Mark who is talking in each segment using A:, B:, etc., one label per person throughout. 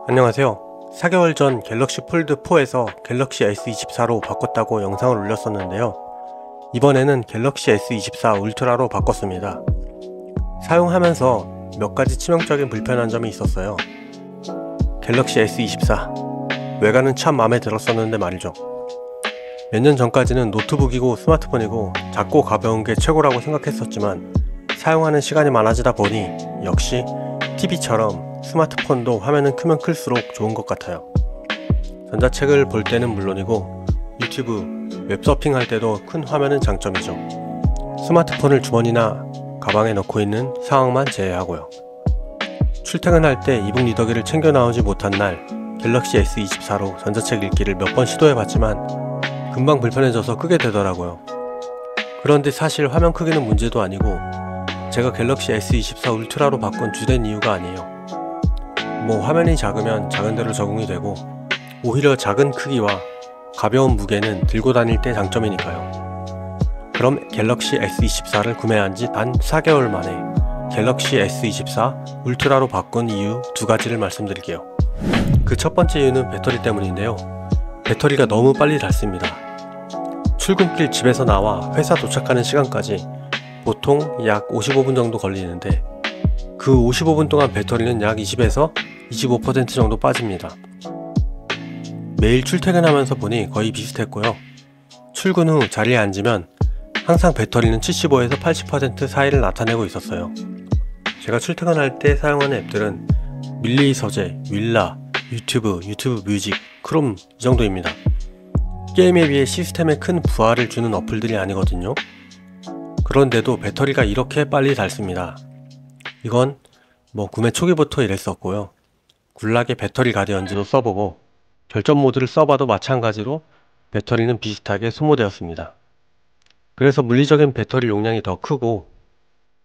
A: 안녕하세요. 4개월 전 갤럭시 폴드4에서 갤럭시 S24로 바꿨다고 영상을 올렸었는데요. 이번에는 갤럭시 S24 울트라로 바꿨습니다. 사용하면서 몇 가지 치명적인 불편한 점이 있었어요. 갤럭시 S24 외관은 참 마음에 들었었는데 말이죠. 몇 년 전까지는 노트북이고 스마트폰이고 작고 가벼운 게 최고라고 생각했었지만 사용하는 시간이 많아지다 보니 역시 TV처럼 스마트폰도 화면은 크면 클수록 좋은 것 같아요. 전자책을 볼 때는 물론이고 유튜브, 웹서핑 할 때도 큰 화면은 장점이죠. 스마트폰을 주머니나 가방에 넣고 있는 상황만 제외하고요. 출퇴근할 때 이북 리더기를 챙겨 나오지 못한 날 갤럭시 S24로 전자책 읽기를 몇 번 시도해봤지만 금방 불편해져서 끄게 되더라고요. 그런데 사실 화면 크기는 문제도 아니고 제가 갤럭시 S24 울트라로 바꾼 주된 이유가 아니에요. 화면이 작으면 작은 대로 적응이 되고 오히려 작은 크기와 가벼운 무게는 들고 다닐 때 장점이니까요. 그럼 갤럭시 S24를 구매한 지 단 4개월 만에 갤럭시 S24 울트라로 바꾼 이유 두 가지를 말씀드릴게요. 그 첫 번째 이유는 배터리 때문인데요. 배터리가 너무 빨리 닳습니다. 출근길 집에서 나와 회사 도착하는 시간까지 보통 약 55분 정도 걸리는데 그 55분 동안 배터리는 약 20에서 25% 정도 빠집니다. 매일 출퇴근하면서 보니 거의 비슷했고요. 출근 후 자리에 앉으면 항상 배터리는 75에서 80% 사이를 나타내고 있었어요. 제가 출퇴근할 때 사용하는 앱들은 밀리 서재, 윌라, 유튜브 뮤직, 크롬 이 정도입니다. 게임에 비해 시스템에 큰 부하를 주는 어플들이 아니거든요. 그런데도 배터리가 이렇게 빨리 닳습니다. 이건 구매 초기부터 이랬었고요. 굴락의 배터리 가디언즈도 써보고 결점 모드를 써봐도 마찬가지로 배터리는 비슷하게 소모되었습니다. 그래서 물리적인 배터리 용량이 더 크고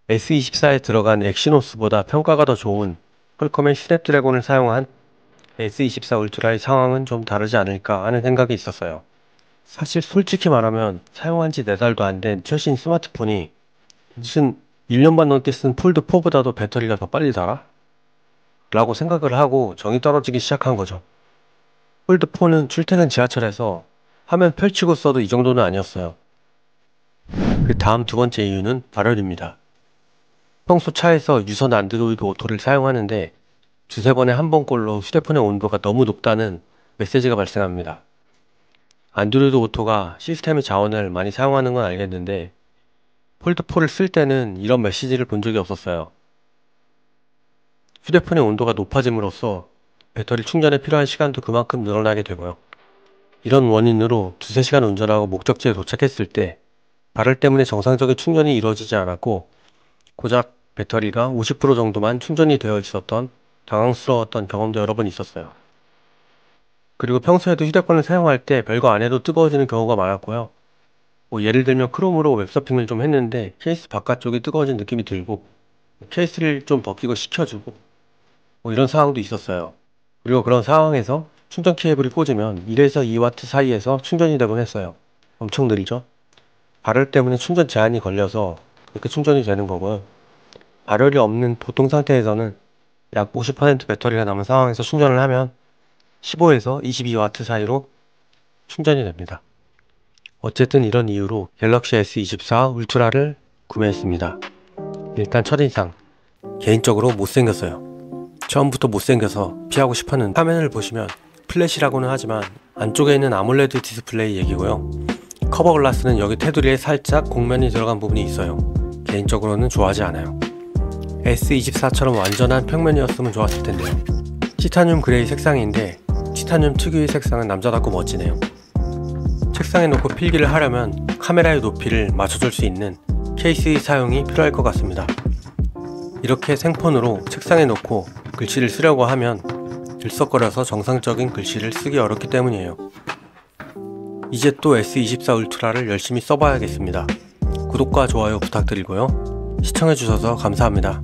A: S24에 들어간 엑시노스보다 평가가 더 좋은 퀄컴의 스냅드래곤을 사용한 S24 울트라의 상황은 좀 다르지 않을까 하는 생각이 있었어요. 사실 솔직히 말하면 사용한 지 4달도 안 된 최신 스마트폰이 무슨 1년 반 넘게 쓴 폴드4보다도 배터리가 더 빨리 닳아? 라고 생각을 하고 정이 떨어지기 시작한 거죠. 폴드4는 출퇴근 지하철에서 화면 펼치고 써도 이 정도는 아니었어요. 그 다음 두 번째 이유는 발열입니다. 평소 차에서 유선 안드로이드 오토를 사용하는데 두세 번에 한 번꼴로 휴대폰의 온도가 너무 높다는 메시지가 발생합니다. 안드로이드 오토가 시스템의 자원을 많이 사용하는 건 알겠는데 폴드4를 쓸 때는 이런 메시지를 본 적이 없었어요. 휴대폰의 온도가 높아짐으로써 배터리 충전에 필요한 시간도 그만큼 늘어나게 되고요. 이런 원인으로 두세 시간 운전하고 목적지에 도착했을 때 발열 때문에 정상적인 충전이 이루어지지 않았고 고작 배터리가 50% 정도만 충전이 되어 있었던 당황스러웠던 경험도 여러 번 있었어요. 그리고 평소에도 휴대폰을 사용할 때 별거 안 해도 뜨거워지는 경우가 많았고요. 예를 들면 크롬으로 웹서핑을 좀 했는데 케이스 바깥쪽이 뜨거워진 느낌이 들고 케이스를 좀 벗기고 식혀주고 이런 상황도 있었어요. 그리고 그런 상황에서 충전 케이블이 꽂으면 1에서 2W 사이에서 충전이 되곤 했어요. 엄청 느리죠? 발열 때문에 충전 제한이 걸려서 이렇게 충전이 되는 거고요. 발열이 없는 보통 상태에서는 약 50% 배터리가 남은 상황에서 충전을 하면 15에서 22W 사이로 충전이 됩니다. 어쨌든 이런 이유로 갤럭시 S24 울트라를 구매했습니다. 일단 첫인상, 개인적으로 못생겼어요. 처음부터 못생겨서 피하고 싶었는데 화면을 보시면 플래시라고는 하지만 안쪽에 있는 아몰레드 디스플레이 얘기고요. 커버 글라스는 여기 테두리에 살짝 곡면이 들어간 부분이 있어요. 개인적으로는 좋아하지 않아요. S24처럼 완전한 평면이었으면 좋았을 텐데요. 티타늄 그레이 색상인데 티타늄 특유의 색상은 남자답고 멋지네요. 책상에 놓고 필기를 하려면 카메라의 높이를 맞춰줄 수 있는 케이스의 사용이 필요할 것 같습니다. 이렇게 생폰으로 책상에 놓고 글씨를 쓰려고 하면 들썩거려서 정상적인 글씨를 쓰기 어렵기 때문이에요. 이제 또 S24 울트라를 열심히 써봐야겠습니다. 구독과 좋아요 부탁드리고요. 시청해주셔서 감사합니다.